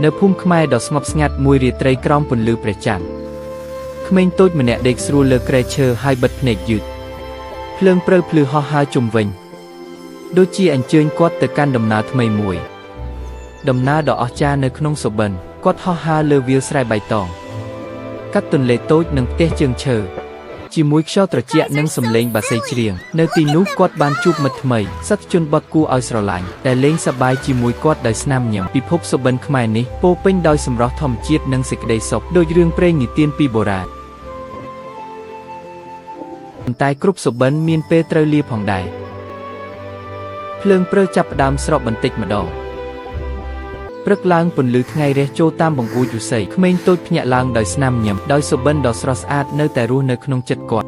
នៅភូមិខ្មែរដ៏ស្ងប់ស្ងាត់មួយរាត្រីក្រោមពន្លឺព្រះច័ន្ទក្មេងតូចម្នាក់ដេកស្រួលលើគ្រែឈើហើយបិទភ្នែកយឺតភ្លើងព្រើភ្លឺហោះហើរជុំវិញដូចជាអញ្ជើញគាត់ទៅកាន់ដំណើរថ្មីមួយដំណើរដ៏អស្ចារ្យនៅក្នុងសុបិនគាត់ហោះហើរលើវាលស្រែបៃតងកាត់ទន្លេតូចនិងផ្ទះជើងឈើជាមួយខ្យល់ត្រជាក់និងសំឡេងបាសីច្រៀងនៅទីនោះគាត់បានជួបមិត្តថ្មីសត្វជនបទគួរឲ្យស្រឡាញ់ដែលលេងសប្បាយជាមួយគាត់ដោយស្នាមញញឹមពិភពសុបិនខ្មែរនេះពោរពេញដោយសម្រស់ធម្មជាតិនិងសេចក្តីសុខដូចរឿងព្រេងនិទានពីបុរាណប៉ុន្តែគ្រប់សុបិនមានពេលត្រូវលាផងដែរភ្លើងព្រើចាប់ផ្ដើមស្រកបន្តិចម្ដងព្រឹកឡើងពន្លឺថ្ងៃរះចូលតាមបង្អួចឫស្សីក្មេងតូចភ្ញាក់ឡើងដោយស្នាមញញឹមដោយសុបិនដ៏ស្រស់ស្អាតនៅតែរស់នៅក្នុងចិត្តគាត់